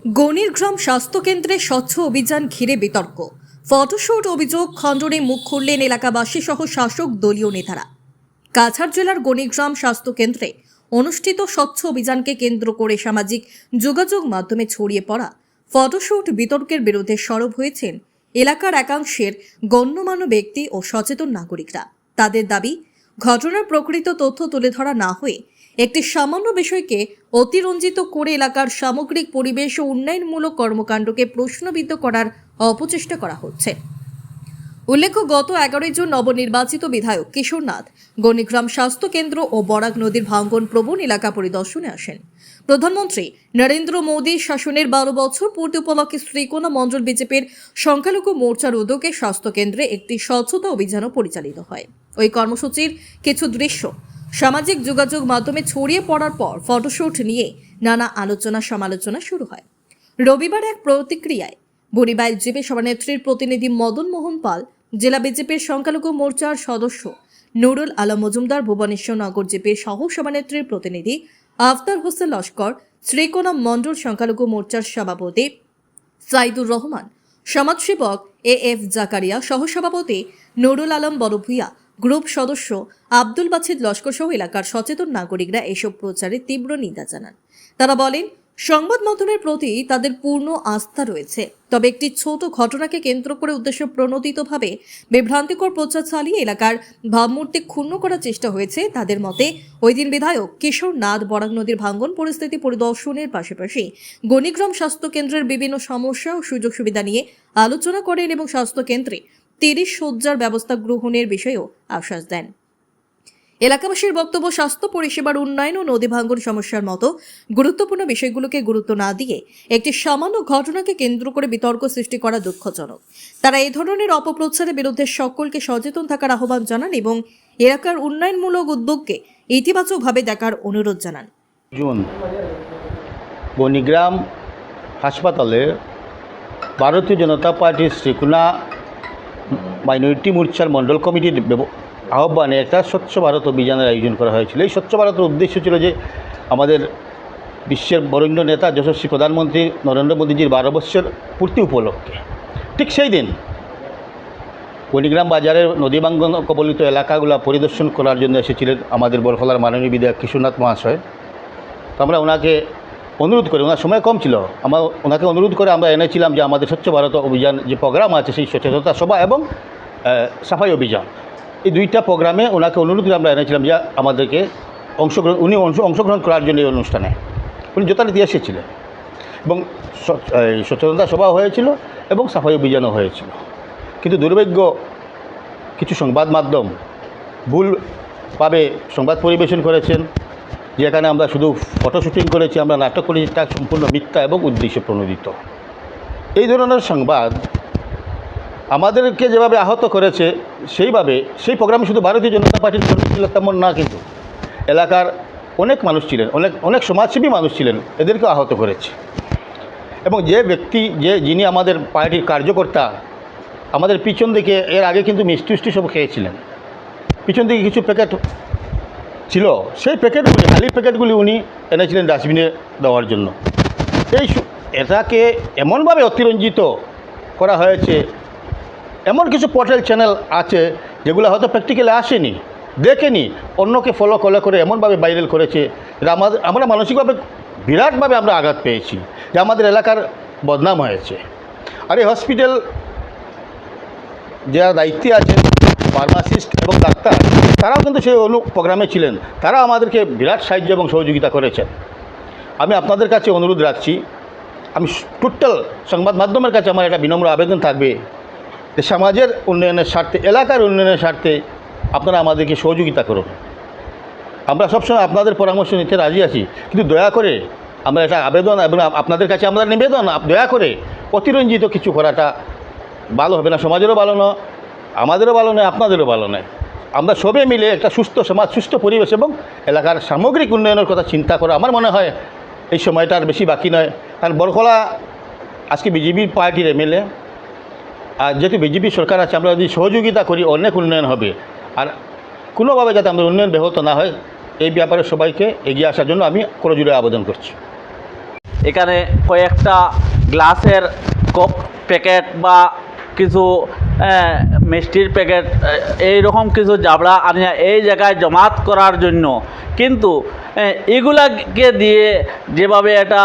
গণিরগ্রাম স্বাস্থ্যকেন্দ্রে স্বচ্ছ অভিযান ঘিরে বিতর্ক। ফটোশুট অভিযোগ খণ্ডনে মুখ খুললেন এলাকাবাসী সহ শাসক দলীয় নেতারা। কাছাড় জেলার গণিরগ্রাম স্বাস্থ্যকেন্দ্রে অনুষ্ঠিত স্বচ্ছ অভিযানকে কেন্দ্র করে সামাজিক যোগাযোগ মাধ্যমে ছড়িয়ে পড়া ফটোশুট বিতর্কের বিরুদ্ধে সরব হয়েছেন এলাকার একাংশের গণ্যমান্য ব্যক্তি ও সচেতন নাগরিকরা। তাদের দাবি, ঘটনার প্রকৃত তথ্য তুলে ধরা না হয়ে একটি সামান্য বিষয়কে অতিরঞ্জিত করে এলাকার সামগ্রিক পরিবেশ ও উন্নয়নমূলক কর্মকাণ্ডকে প্রশ্নবিদ্ধ করার অপচেষ্টা করা হচ্ছে। উল্লেখ্য, গত 11 জুন নবনির্বাচিত বিধায়ক কিশোর নাথ গণিগ্রাম স্বাস্থ্য কেন্দ্র ও বরাক নদীর ভাঙ্গন প্রবণ এলাকা পরিদর্শনে আসেন। প্রধানমন্ত্রী নরেন্দ্র মোদী শাসনের 12 বছর পূর্তি উপলক্ষে শ্রীকোনা মণ্ডল বিজেপির সংখ্যালঘু মোর্চার উদ্যোগে স্বাস্থ্যকেন্দ্রে একটি স্বচ্ছতা অভিযানও পরিচালিত হয়। ওই কর্মসূচির কিছু দৃশ্য সামাজিক যোগাযোগ মাধ্যমে ছড়িয়ে পড়ার পর ফটোশুট নিয়ে নানা আলোচনা সমালোচনা শুরু হয়। রবিবার এক প্রতিক্রিয়ায় বরিবাই জিপি সভানেত্রীর প্রতিনিধি মদন মোহন পাল, জেলা বিজেপির সংখ্যালঘু মোর্চার সদস্য নুরুল আলম মজুমদার, ভুবনেশ্বর নগর জিপির সহ সভানেত্রীর প্রতিনিধি আফতার হোসেন লস্কর, শ্রীকোনা মণ্ডল সংখ্যালঘু মোর্চার সভাপতি সাইদুর রহমান, সমাজসেবক এএফ জাকারিয়া, সহসভাপতি নুরুল আলম বড়ভূঁইয়া, গ্রুপ সদস্য আব্দুল বাছিদ লস্কর সহ এলাকার সচেতন নাগরিকরা এসব প্রচারে তীব্র নিন্দা জানান। তারা বলেন, সংবাদ মাধ্যমের প্রতি তাদের পূর্ণ আস্থা রয়েছে, তবে একটি ছোট ঘটনাকে কেন্দ্র করে উদ্দেশ্য প্রণোদিতভাবে বিভ্রান্তিকর প্রচার চালিয়ে এলাকার ভাবমূর্তি ক্ষুণ্ণ করার চেষ্টা হয়েছে। তাদের মতে, ওই দিন বিধায়ক কিশোর নাথ বরাক নদীর ভাঙ্গন পরিস্থিতি পরিদর্শনের পাশাপাশি গণিগ্রাম স্বাস্থ্য কেন্দ্রের বিভিন্ন সমস্যা ও সুযোগ সুবিধা নিয়ে আলোচনা করেন এবং স্বাস্থ্য কেন্দ্রে 30 শয্যার ব্যবস্থা গ্রহণের বিষয়েও আশ্বাস দেন। এলাকাবাসীর বক্তব্য, স্বাস্থ্য পরিষেবার উন্নয়ন ও নদী ভাঙ্গন সমস্যার মতো গুরুত্বপূর্ণ বিষয়গুলোকে গুরুত্ব না দিয়ে একটি সামান্য ঘটনাকে কেন্দ্র করে বিতর্ক সৃষ্টি করা দুঃখজনক। তারা এই ধরনের অপপ্রচারের বিরুদ্ধে সকলকে সচেতন থাকার আহ্বান জানান এবং এলাকার উন্নয়নমূলক উদ্যোগকে ইতিবাচকভাবে দেখার অনুরোধ জানান। জুন গণিগ্রাম হাসপাতালে ভারতীয় জনতা পার্টির শ্রীকোনা মাইনরিটি মোর্চার মণ্ডল কমিটির আহ্বানে একটা স্বচ্ছ ভারত অভিযানের আয়োজন করা হয়েছিল। এই স্বচ্ছ ভারতের উদ্দেশ্য ছিল যে আমাদের বিশ্বের বরেণ্য নেতা যশস্বী প্রধানমন্ত্রী নরেন্দ্র মোদীজির 12 বছর পূর্তি উপলক্ষে ঠিক সেই দিন গণিগ্রাম বাজারের নদীভাঙ্গন কবলিত এলাকাগুলো পরিদর্শন করার জন্য এসেছিলেন আমাদের বরখলার মাননীয় বিধায়ক কিশোরনাথ মহাশয়। তো আমরা ওনাকে অনুরোধ করি, ওনার সময় কম ছিল, ওনাকে অনুরোধ করে আমরা এনেছিলাম যে আমাদের স্বচ্ছ ভারত অভিযান যে প্রোগ্রাম আছে সেই সচেতনতা সভা এবং সাফাই অভিযান, এই দুইটা প্রোগ্রামে ওনাকে অনুরোধ করে আমরা এনেছিলাম যে আমাদেরকে অংশগ্রহণ করার জন্য এই অনুষ্ঠানে উনি যথারীতি এসেছিলেন এবং সচেতনতা সভা হয়েছিল এবং সাফাই অভিযানও হয়েছিল। কিন্তু দুর্ভাগ্য কিছু সংবাদ মাধ্যম ভুলভাবে সংবাদ পরিবেশন করেছেন, যেখানে আমরা শুধু ফটো শুটিং করেছি, আমরা নাটক করেছি, তা সম্পূর্ণ মিথ্যা এবং উদ্দেশ্য প্রণোদিত। এই ধরনের সংবাদ আমাদেরকে যেভাবে আহত করেছে সেইভাবে সেই প্রোগ্রামে শুধু ভারতীয় জনতা পার্টির কর্মী ছিল তেমন না, কিন্তু এলাকার অনেক মানুষ ছিলেন, অনেক সমাজসেবী মানুষ ছিলেন, এদেরকে আহত করেছে। এবং যে ব্যক্তি যিনি আমাদের পার্টির কার্যকর্তা, আমাদের পিছন দিকে এর আগে কিন্তু মিষ্টি সব খেয়েছিলেন, পিছন দিকে কিছু প্যাকেট ছিল, সেই প্যাকেটগুলি খালি প্যাকেটগুলি উনি এনেছিলেন ডাস্টবিনে দেওয়ার জন্য। এটাকে এমনভাবে অতিরঞ্জিত করা হয়েছে। এমন কিছু পোর্টাল চ্যানেল আছে যেগুলো হয়তো প্র্যাকটিক্যালি আসেনি, দেখেনি, অন্যকে ফলো করে এমনভাবে ভাইরাল করেছে যে আমরা মানসিকভাবে বিরাটভাবে আমরা আঘাত পেয়েছি, যে আমাদের এলাকার বদনাম হয়েছে। আর এই হসপিটাল যারা দায়িত্বে আছেন, ফার্মাসিস্ট এবং ডাক্তার, তারাও কিন্তু সেই প্রোগ্রামে ছিলেন, তারা আমাদেরকে বিরাট সাহায্য এবং সহযোগিতা করেছেন। আমি আপনাদের কাছে অনুরোধ রাখছি, আমি টোটাল সংবাদ মাধ্যমের কাছে আমার একটা বিনম্র আবেদন থাকবে যে সমাজের উন্নয়নের স্বার্থে, এলাকার উন্নয়নের স্বার্থে আপনারা আমাদেরকে সহযোগিতা করুন। আমরা সবসময় আপনাদের পরামর্শ নিতে রাজি আছি, কিন্তু দয়া করে আমরা এটা আবেদন এবং আপনাদের কাছে আমরা নিবেদন, দয়া করে অতিরঞ্জিত কিছু করাটা ভালো হবে না, সমাজেরও ভালো নয়, আমাদেরও ভালো নয়, আপনাদেরও ভালো নয়। আমরা সবে মিলে একটা সুস্থ সমাজ, সুস্থ পরিবেশ এবং এলাকার সামগ্রিক উন্নয়নের কথা চিন্তা করা আমার মনে হয় এই সময়টা আর বেশি বাকি নয়। কারণ বরখলা আজকে বিজেপি পার্টির এমএলএ, আর যেহেতু বিজেপি সরকার আছে, আমরা যদি সহযোগিতা করি অনেক উন্নয়ন হবে। আর কোনোভাবে যাতে আমাদের উন্নয়ন ব্যাহত না হয়, এই ব্যাপারে সবাইকে এগিয়ে আসার জন্য আমি করজোড়ে আবেদন করছি। এখানে কয়েকটা গ্লাসের কপ প্যাকেট বা কিছু মিষ্টির প্যাকেট এইরকম কিছু জাবড়া আনিয়া এই জায়গায় জমাত করার জন্য, কিন্তু এগুলাকে দিয়ে যেভাবে একটা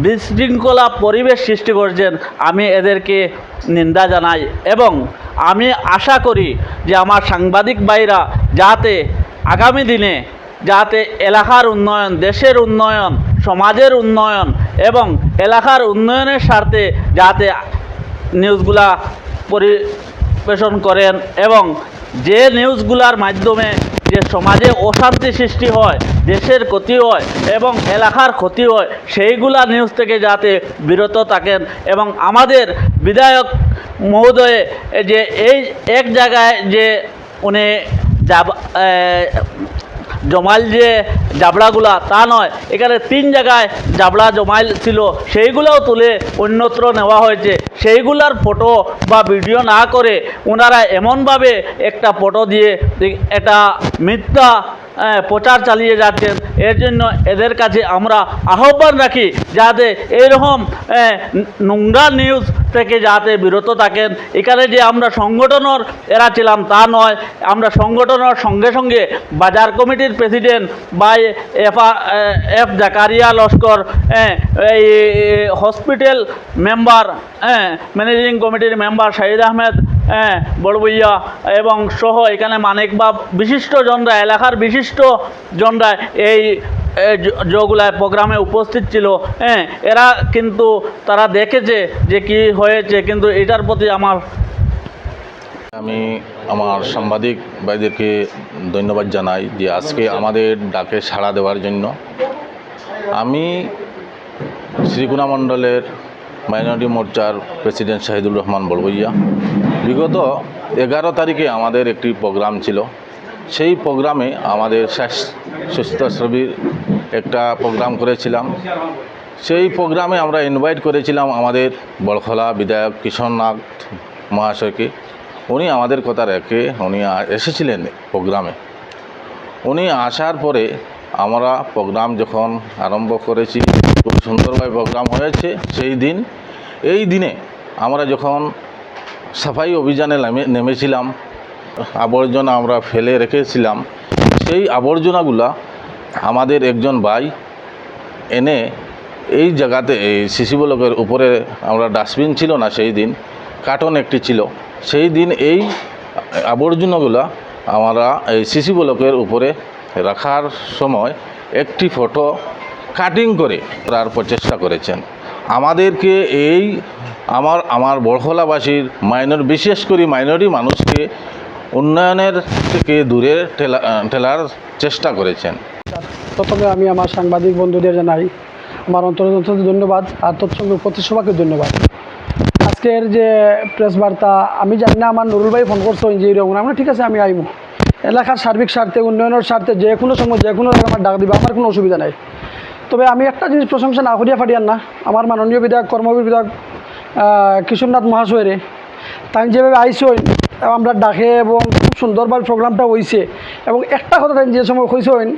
বিশৃঙ্খলা পরিবেশ সৃষ্টি করছেন, আমি এদেরকে নিন্দা জানাই এবং আমি আশা করি যে আমার সাংবাদিক ভাইরা যাতে আগামী দিনে যাতে এলাকার উন্নয়ন, দেশের উন্নয়ন, সমাজের উন্নয়ন এবং এলাকার উন্নয়নের স্বার্থে যাতে নিউজগুলা পরিবেশন করেন এবং যে নিউজগুলার মাধ্যমে যে সমাজে অশান্তি সৃষ্টি হয়, দেশের ক্ষতি হয় এবং এলাকার ক্ষতি হয়, সেইগুলা নিউজ থেকে যাতে বিরত থাকেন এবং আমাদের বিধায়ক মহোদয়ে যে এই এক জায়গায় যে উনি জমাইল যে জাবড়াগুলা তা নয়, এখানে 3 জায়গায় জাবড়া জমাইল ছিল, সেইগুলোও তুলে অন্যত্র নেওয়া হয়েছে। সেইগুলার ফটো বা ভিডিও না করে ওনারা এমনভাবে একটা ফটো দিয়ে একটা মিথ্যা প্রচার চালিয়ে যাচ্ছেন। এর জন্য এদের কাছে আমরা আহ্বান রাখি যাতে এইরকম নোংরা নিউজ থেকে যাতে বিরত থাকেন। এখানে যে আমরা সংগঠনের এরা ছিলাম তা নয়, আমরা সংগঠনের সঙ্গে সঙ্গে বাজার কমিটির প্রেসিডেন্ট বা এফ জাকারিয়া লস্কর, এই হসপিটাল মেম্বার, ম্যানেজিং কমিটির মেম্বার শাহিদ আহমেদ বড়বইয়া এবং সহ এখানে মানিকবাব বিশিষ্ট জনরা, এলাকার বিশিষ্ট জনরা এই যেগুলায় প্রোগ্রামে উপস্থিত ছিল, এরা কিন্তু তারা দেখেছে যে কি হয়েছে, কিন্তু এটার প্রতি আমি আমার সাংবাদিক ভাইদেরকে ধন্যবাদ জানাই যে আজকে আমাদের ডাকে সাড়া দেওয়ার জন্য। আমি শ্রীকুনা মণ্ডলের মাইনরিটি মোর্চার প্রেসিডেন্ট শাহিদুর রহমান বড়বইয়া। বিগত 11 তারিখে আমাদের একটি প্রোগ্রাম ছিল। সেই প্রোগ্রামে আমাদের স্বাস্থ্যসেবীর একটা প্রোগ্রাম করেছিলাম। সেই প্রোগ্রামে আমরা ইনভাইট করেছিলাম আমাদের বড়খলা বিধায়ক কিশোরনাথ মহাশয়কে। উনি আমাদের কথা রেখে উনি এসেছিলেন প্রোগ্রামে। উনি আসার পরে আমরা প্রোগ্রাম যখন আরম্ভ করেছি, খুব সুন্দরভাবে প্রোগ্রাম হয়েছে। এই দিনে আমরা যখন সাফাই অভিযানে নেমেছিলাম, আবর্জনা আমরা ফেলে রেখেছিলাম, সেই আবর্জনাগুলা আমাদের একজন ভাই এনে এই জায়গাতে, এই সিসি ব্লকের উপরে আমরা ডাস্টবিন ছিল না সেই দিন, কার্টন একটি ছিল, সেই দিন এই আবর্জনাগুলা আমরা এই সিসি ব্লকের উপরে রাখার সময় একটি ফটো কাটিং করে তার প্রচেষ্টা করেছেন। আমাদেরকে এই আমার বড়খলাবাসীর বিশেষ করে মাইনরিটি মানুষকে উন্নয়নের থেকে দূরে ঠেলার চেষ্টা করেছেন। প্রথমে আমি আমার সাংবাদিক বন্ধুদের জানাই আমার অন্তর্গত ধন্যবাদ, আর তৎসঙ্গে প্রতিসভাকে ধন্যবাদ। আজকের যে প্রেস বার্তা, আমি জানি না আমার নুরুল ভাই ফোন করছো যে এরকম, আমরা ঠিক আছে আমি আইব, এলাকার সার্বিক স্বার্থে, উন্নয়নের স্বার্থে যে কোনো সময় যে কোনো জায়গায় আমার ডাক দিবে, আমার কোনো অসুবিধা নাই। তবে আমি একটা জিনিস প্রশংসা না করিয়া ফাটিয়ান না, আমার মাননীয় বিধায়ক, কর্মবীর বিধায়ক কিশোরনাথ মহাশয়ের তাই যেভাবে আইসই আমরা ডাকে এবং খুব সুন্দরভাবে প্রোগ্রামটা হয়েছে। এবং একটা কথা তাই যে সময় কইসেন,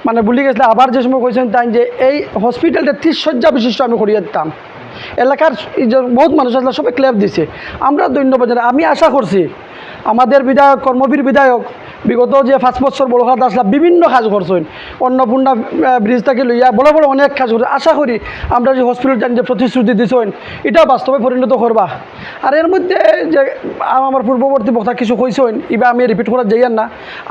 মানে ভুলে গেছিলাম, আবার যে সময় কইসেন তাই যে এই হসপিটালটা 30 শয্যা বিশিষ্ট আমি করিয়ে দিতাম। এলাকার বহুত মানুষ আসলে সবাই ক্লেপ দিছে, আমরা ধন্যবাদ জানাই। আমি আশা করছি আমাদের বিধায়ক, কর্মবীর বিধায়ক বিগত যে 5 বছর বড়খাত আসলাম বিভিন্ন কাজ করছেন, অন্নপূর্ণা ব্রিজ থেকে লইয়া বড় বড় অনেক কাজ করছে। আশা করি আমরা যে হসপিটালটা যে প্রতিশ্রুতি দিয়েছেন এটাও বাস্তবে পরিণত করবা। আর এর মধ্যে যে আমার পূর্ববর্তী বক্তা কিছু কইছেন, এবার আমি রিপিট করা যাইয়ার না,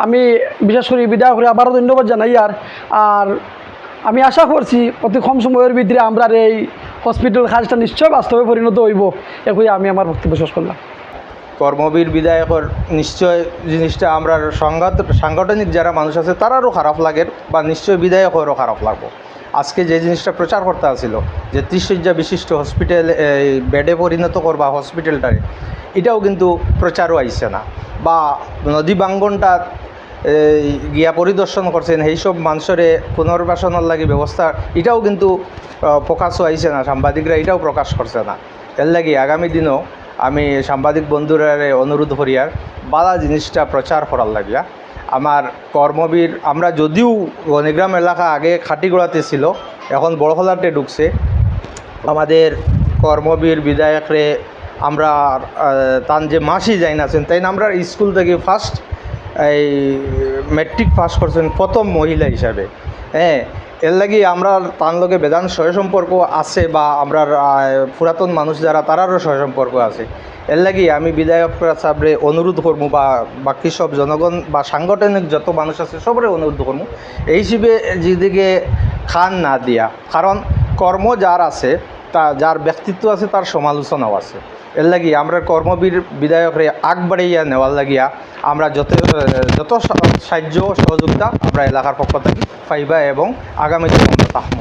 আমি বিশেষ করে বিধায়ক করে আবারও ধন্যবাদ জানাই। আর আমি আশা করছি অতি কম সময়ের ভিতরে আমরা এই হসপিটাল কাজটা নিশ্চয় বাস্তবে পরিণত হইব, একই আমি আমার বক্তব্য শেষ করলাম। কর্মবীর বিধায়কের নিশ্চয় জিনিসটা আমরা সাংগঠনিক যারা মানুষ আছে তারারও খারাপ লাগে, বা নিশ্চয় বিধায়কেরও খারাপ লাগবো। আজকে যে জিনিসটা প্রচার করতে আসছিল যে 30 শয্যা বিশিষ্ট হসপিটাল বেডে পরিণত করবা হসপিটালটারে, এটাও কিন্তু প্রচারও আইছে না। বা নদী বাঙ্গনটা গিয়া পরিদর্শন করছেন, এইসব মানুষের পুনর্বাসনের লাগে ব্যবস্থা, এটাও কিন্তু প্রকাশও আইছে না, সাংবাদিকরা এটাও প্রকাশ করছে না। এর লাগে আগামী দিনও আমি সাংবাদিক বন্ধুরা অনুরোধ করিয়ার বালা জিনিসটা প্রচার করার লাগিয়া। আমার কর্মবীর, আমরা যদিও গণিগ্রাম এলাকা আগে খাটিগোড়াতে ছিল, এখন বড়খলাতে ঢুকছে, আমাদের কর্মবীর বিধায়করে আমরা তান যে মাসি যাইন আছেন তাই আমরা স্কুল থেকে ফার্স্ট এই মেট্রিক পাস করছেন প্রথম মহিলা হিসাবে। হ্যাঁ, এর লাগি আমরা তার লগে বেদান সহ সম্পর্ক আছে বা আমরা পুরাতন মানুষ যারা তারারও সহ সম্পর্ক আছে। এর লাগি আমি বিধায়ক সাহেবরে অনুরোধ করবো বা বাকি সব জনগণ বা সাংগঠনিক যত মানুষ আছে সবরে অনুরোধ করবো এই হিসেবে যেদিকে খান না দিয়া, কারণ কর্ম যার আছে তা যার ব্যক্তিত্ব আছে তার সমালোচনাও আছে। এর লাগি আমরা কর্মবীর বিধায়করে আগ বাড়াইয়া নেওয়ার লাগিয়া আমরা যত সাহায্য সহযোগিতা আমরা এলাকার পক্ষ থেকে পাইবা এবং আগামী দিনে আমরা থাকবো।